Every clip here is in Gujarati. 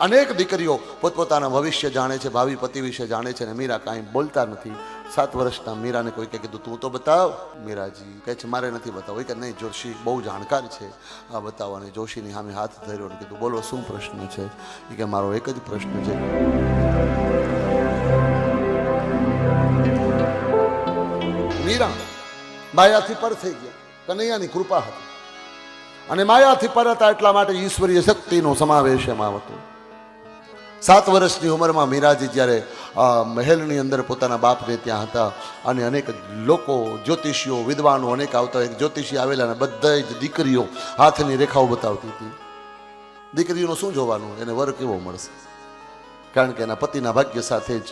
અનેક દીકરીઓ પોતપોતાના ભવિષ્ય જાણે છે, ભાવિ પતિ વિશે જાણે છે, અને મીરા કાંઈ બોલતા નથી. 7 વર્ષના મીરાને કોઈકે કીધું તું તો બતાવ. મીરાજી કહે છે મારે નથી બતાવવું. કે નહીં, જોશી બહુ જાણકાર છે, આ બતાવવાની. જોશીની સામે હાથ ધર્યો અને કીધું બોલો શું પ્રશ્ન છે? એ કે મારો એક જ પ્રશ્ન છે. મીરા માયાથી પર થઈ ગયા, કનૈયાની કૃપા હતી, અને માયાથી પર હતા એટલા માટે ઈશ્વરીય શક્તિનો સમાવેશ એમાં હતો. 7 વર્ષની ઉંમરમાં મીરાજી જ્યારે મહેલની અંદર પોતાના બાપને ત્યાં હતા, અને અનેક લોકો જ્યોતિષીઓ વિદ્વાનો અનેક આવતા. એક જ્યોતિષી આવેલા, અને બધા જ દીકરીઓ હાથની રેખાઓ બતાવતી હતી. દીકરીઓનું શું જોવાનું? એને વર કેવો મળશે? કારણ કે એના પતિના ભાગ્ય સાથે જ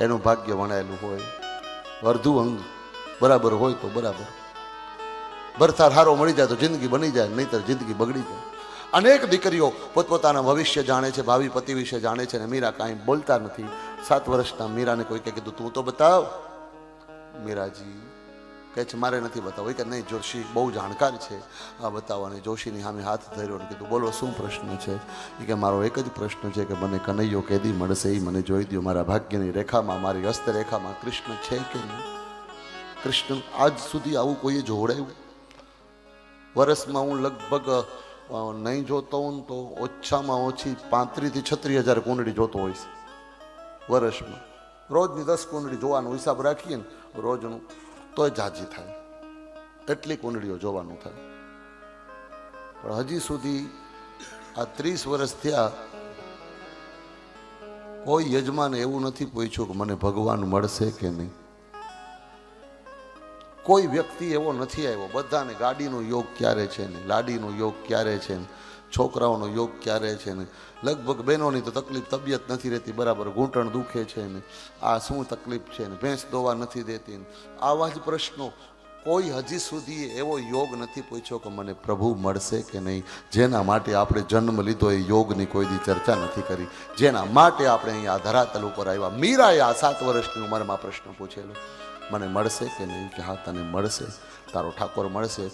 એનું ભાગ્ય વણાયેલું હોય. અર્ધું અંગ બરાબર હોય તો બરાબર, ભરથાર હારો મળી જાય તો જિંદગી બની જાય, નહીતર જિંદગી બગડી જાય. અનેક દીકરીઓ પોતપોતાના ભવિષ્ય જાણે છે, ભાવિ પતિ વિશે જાણે છે, અને મીરા કાંઈ બોલતા નથી. 7 વર્ષના મીરાને કોઈકે કીધું તું તો બતાવ. મીરાજી કહે છે મારે નથી બતાવવું. કે નહીં, જોશી બહુ જાણકાર છે, આ બતાવવાની. જોશીની સામે હાથ ધર્યો અને કીધું બોલો શું પ્રશ્ન છે? એ કે મારો એક જ પ્રશ્ન છે કે મને કનૈયો કેદી મળશે એ મને જોઈ દો. મારા ભાગ્યની રેખામાં, મારી હસ્તરેખામાં કૃષ્ણ છે કે નહીં? કૃષ્ણ આજ સુધી આવું કોઈએ જોડાયું? વર્ષમાં હું લગભગ નહીં જોતો હું તો ઓછામાં ઓછી 35,000 થી 36,000 કુંડળી જોતો હોઈશ વર્ષમાં. રોજની 10 કુંડળી જોવાનો હિસાબ રાખીએ ને રોજનું, તોય જાજી થાય, એટલી કુંડળીઓ જોવાનું થાય. પણ હજી સુધી આ 30 વર્ષ થયા, કોઈ યજમાન એવું નથી પૂછ્યું કે મને ભગવાન મળશે કે નહીં. કોઈ વ્યક્તિ એવો નથી આવ્યો. બધાને ગાડીનો યોગ ક્યારે છે ને, લાડીનો યોગ ક્યારે છે ને, છોકરાઓનો યોગ ક્યારે છે ને. લગભગ બહેનોની તો તકલીફ, તબિયત નથી રહેતી બરાબર, ઘૂંટણ દુખે છે ને, આ શું તકલીફ છે ને, ભેંસ દોવા નથી દેતી ને, આવા જ પ્રશ્નો. કોઈ હજી સુધી એવો યોગ નથી પૂછ્યો કે મને પ્રભુ મળશે કે નહીં. જેના માટે આપણે જન્મ લીધો એ યોગની કોઈ દી ચર્ચા નથી કરી, જેના માટે આપણે અહીંયા ધરાતલ ઉપર આવ્યા. મીરાએ આ 7 વર્ષની ઉંમરમાં પ્રશ્ન પૂછેલો, મને મળશે કે નહીં? કે હા તને મળશે, તારો ઠાકોર મળશે.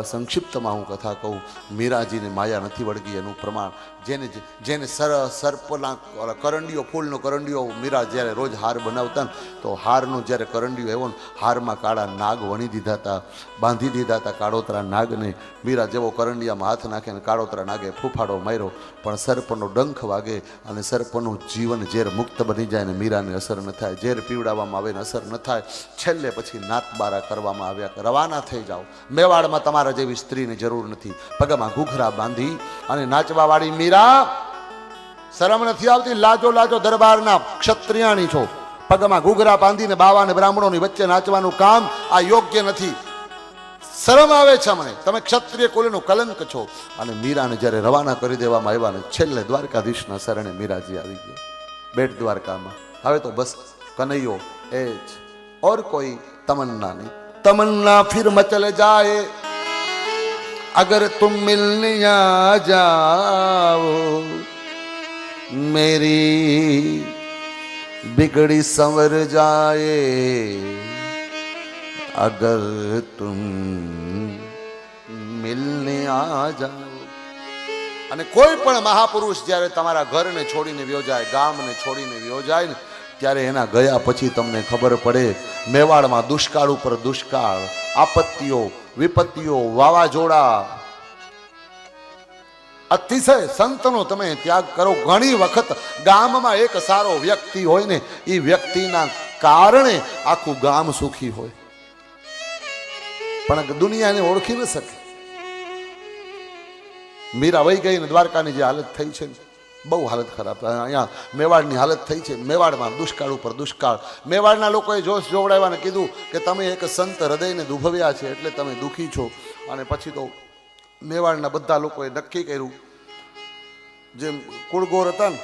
સંક્ષિપ્તમાં હું કથા કહું. મીરાજીને માયા નથી વળગી એનું પ્રમાણ, જેને સર્પના કરંડીઓ, ફૂલનો કરંડીઓ, મીરા જ્યારે રોજ હાર બનાવતા ને તો હારનો જ્યારે કરંડીઓ આવ્યો ને, હારમાં કાળા નાગ વણી દીધા હતા, બાંધી દીધા હતા કાળોતરા નાગને. મીરા જેવો કરંડિયામાં હાથ નાખે ને કાળોતરા નાગે ફૂફાડો માર્યો, પણ સર્પનો ડંખ વાગે અને સર્પનું જીવન ઝેર મુક્ત બની જાય ને મીરાને અસર ન થાય. ઝેર પીવડાવવામાં આવે ને અસર ન થાય. છેલ્લે પછી નાતબારા કરવામાં આવ્યા. રવાના થઈ જાઓ, મેવાડમાં તમારા જેવી સ્ત્રીની જરૂર નથી. પગમાં ઘૂઘરા બાંધી અને નાચવાવાળી મીરા, શરમ નથી આવતી? લાજો લાજો દરબારના ક્ષત્રિયાણી છો, પગમાં ઘૂઘરા બાંધીને બાવા અને બ્રાહ્મણોની વચ્ચે નાચવાનું કામ આ યોગ્ય નથી. શરમ આવે છે મને, તમે ક્ષત્રિય કુલનું કલંક છો. અને મીરાને જ્યારે રવાના કરી દેવામાં આવ્યા ને છેલ્લે દ્વારકાધીશના શરણે મીરાજી આવી ગયા બેટ દ્વારકામાં. હવે તો બસ કનૈયો એ જ, और कोई तमन्ना नहीं. तमन्ना फिर मचल जाए अगर तुम मिलने आ जाओ, मेरी बिगड़ी संवर जाए अगर तुम मिलने आ जाओ. અને કોઈ પણ મહાપુરુષ જ્યારે તમારા ઘરને છોડીને વ્યો જાય, ગામને છોડીને વ્યો જાય ને, ત્યારે એના ગયા પછી તમને ખબર પડે મેવાડમાં દુષ્કાળ ઉપર દુષ્કાળ, આપત્તિઓ, વિપત્તિઓ, વાવાઝોડા, અતિશય સંતનો તમે ત્યાગ કરો. ઘણી વખત ગામમાં એક સારો વ્યક્તિ હોય ને, એ વ્યક્તિના કારણે આખું ગામ સુખી હોય, પણ દુનિયાને ઓળખી ન શકે. મીરા વહી ગઈ ને દ્વારકાની જે હાલત થઈ છે, બહુ હાલત ખરાબ. અહીંયા મેવાડની હાલત થઈ છે. મેવાડમાં દુષ્કાળ ઉપર દુષ્કાળ. મેવાડના લોકોએ જોશ જોવડાવ્યા ને કીધું કે તમે એક સંત હૃદયને દુભવ્યા છે એટલે તમે દુઃખી છો. અને પછી તો મેવાડના બધા લોકોએ નક્કી કર્યું, જેમ કુળગોર હતા ને,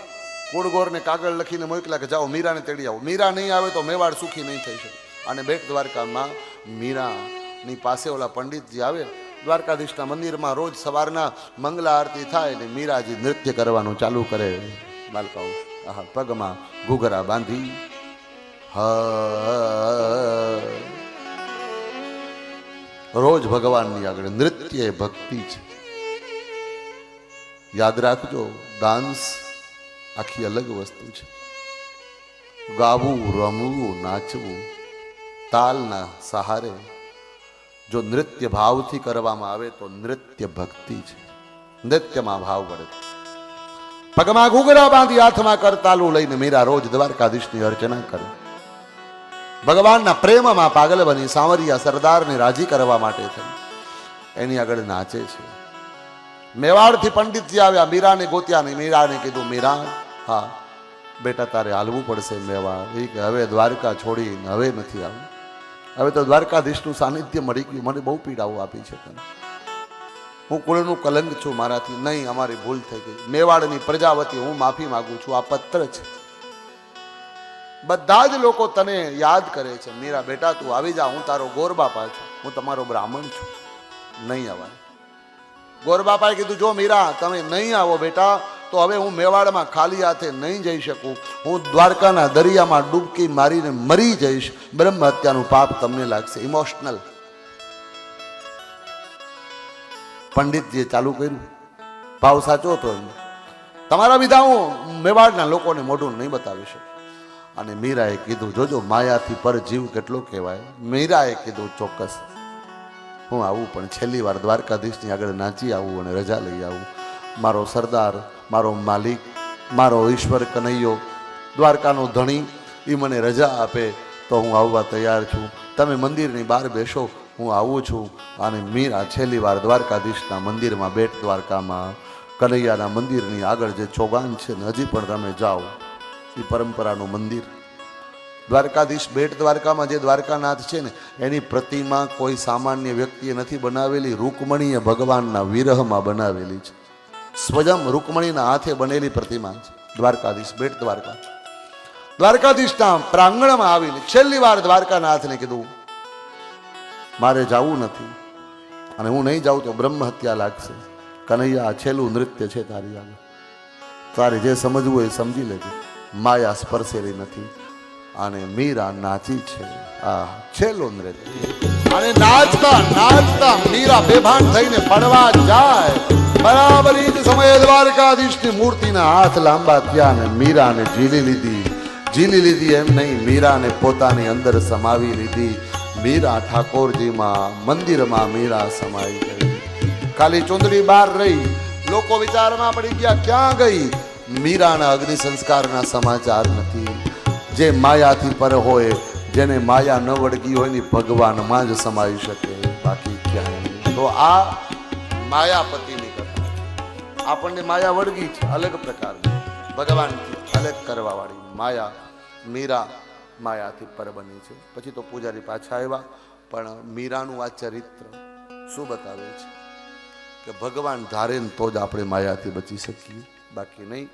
કુળગોરને કાગળ લખીને મોકલ્યા કે જાઓ મીરાને તેડી આવો. મીરા નહીં આવે તો મેવાડ સુખી નહીં થઈ શકે. અને બેટ દ્વારકામાં મીરાની પાસે ઓલા પંડિતજી આવે. દ્વારકાધીશના મંદિરમાં રોજ સવારના મંગલા આરતી થાય ને મીરાજી નૃત્ય કરવાનું ચાલુ કરે. બાલકાઓ પગમાં ઘૂઘરા બાંધી રોજ ભગવાનની આગળ નૃત્ય ભક્તિ છે. યાદ રાખજો, ડાન્સ આખી અલગ વસ્તુ છે. ગાવું, રમવું, નાચવું તાલના સહારે જો નૃત્ય ભાવથી કરવામાં આવે તો નૃત્ય ભક્તિ છે. નૃત્યમાં ભાવ પડે. પગમાં ઘૂઘરા બાંધી હાથમાં કરતાલું લઈને મીરા રોજ દ્વારકાધીશની અર્ચના કરે. ભગવાનના પ્રેમમાં પાગલ બની સાંવરિયા સરદારને રાજી કરવા માટે થઈ એની આગળ નાચે છે. મેવાડથી પંડિતજી આવ્યા, મીરાને ગોત્યા નહીં. મીરાને કીધું, મીરા હા બેટા તારે હાલવું પડશે મેવાડ. એ કે હવે દ્વારકા છોડીને હવે નથી આવું. હવે તો દ્વારકાધીશનું સાનિધ્ય મળી ગયું. મને બહુ પીડાઓ આપી છે તને. હું કુળનું કલંક છું મારાથી. નહીં, અમારી ભૂલ થઈ ગઈ. મેવાડની પ્રજા વતી હું માફી માંગુ છું. આ પત્ર છે. બધા જ લોકો તને યાદ કરે છે. મીરા બેટા તું આવી જા, હું તારો ગોરબાપા છું, હું તમારો બ્રાહ્મણ છું. નહીં આવાય. ગોરબાપાએ કીધું, જો મીરા તમે નહીં આવો બેટા તો હવે હું મેવાડમાં ખાલી હાથે નહીં જઈ શકું. હું દ્વારકાના દરિયામાં ડૂબકી મારીને મરી જઈશ. બ્રહ્મ હત્યાનું પાપ તમને લાગશે. ઇમોશનલ. પંડિતજીએ ચાલુ કર્યું. ભાવ સાચો હતો એમ. તમારા વિધા હું મેવાડના લોકોને મોઢું નહીં બતાવી શકું. અને મીરાએ કીધું, જોજો માયાથી પર જીવ કેટલો કહેવાય. મીરાએ કીધું, ચોક્કસ હું આવું, પણ છેલ્લી વાર દ્વારકાધીશની આગળ નાચી આવું અને રજા લઈ આવું. મારો સરદાર, મારો માલિક, મારો ઈશ્વર કનૈયો, દ્વારકાનો ધણી, એ મને રજા આપે તો હું આવવા તૈયાર છું. તમે મંદિરની બહાર બેસો, હું આવું છું. અને મીરા છેલ્લી વાર દ્વારકાધીશના મંદિરમાં, બેટ દ્વારકામાં કનૈયાના મંદિરની આગળ જે ચોગાન છે ને, હજી પણ તમે જાઓ. એ પરંપરાનું મંદિર. દ્વારકાધીશ બેટ દ્વારકામાં જે દ્વારકાનાથ છે ને, એની પ્રતિમા કોઈ સામાન્ય વ્યક્તિએ નથી બનાવેલી. રૂકમણીએ ભગવાનના વિરહમાં બનાવેલી છે. સ્વયં રૂકમણીના હાથે બનેલી પ્રતિમા છે દ્વારકાધીશ બેટ દ્વારકા. દ્વારકાધીશના પ્રાંગણમાં આવીને છેલ્લી વાર દ્વારકાનાથને કીધું, મારે જવું નથી, અને હું નહીં જાઉં તો બ્રહ્મ હત્યા લાગશે. કનૈયા, આ છેલ્લું નૃત્ય છે તારી આગળ. તારે જે સમજવું હોય એ સમજી લેજે. માયા સ્પર્શેલી નથી. અને મીરા નાચી છે. આ છેલ્લું નૃત્ય. અને નાચતા નાચતા મીરા બેભાન થઈને પડવા જાય. બરાબર એ જ સમયે દ્વારકાધીશની મૂર્તિના હાથ લાંબા થયા અને મીરાને ઝીલી લીધી. ઝીલી લીધી એમ નહીં, મીરાને પોતાની અંદર સમાવી લીધી. મીરા ઠાકોરજીમાં, મંદિરમાં મીરા સમાઈ ગઈ. ખાલી ચુંદડી બહાર રહી. લોકો વિચારમાં પડી ગયા, ક્યાં ગઈ? મીરાના અગ્નિ સંસ્કારના સમાચાર નથી. જે માયાથી પર હોય, જેને માયા ન વળગી હોય ને ભગવાનમાં જ સમાઈ શકે, બાકી ક્યાંય નહીં. તો આ માયાપતિની કથા. આપણને માયા વળગી છે અલગ પ્રકારની, ભગવાનથી અલગ કરવા વાળી માયા. મીરા માયાથી પર બની છે. પછી તો પૂજારી પાછા આવ્યા, પણ મીરાનું આ ચરિત્ર શું બતાવે છે કે ભગવાન ધારે તો જ આપણે માયાથી બચી શકીએ, બાકી નહીં.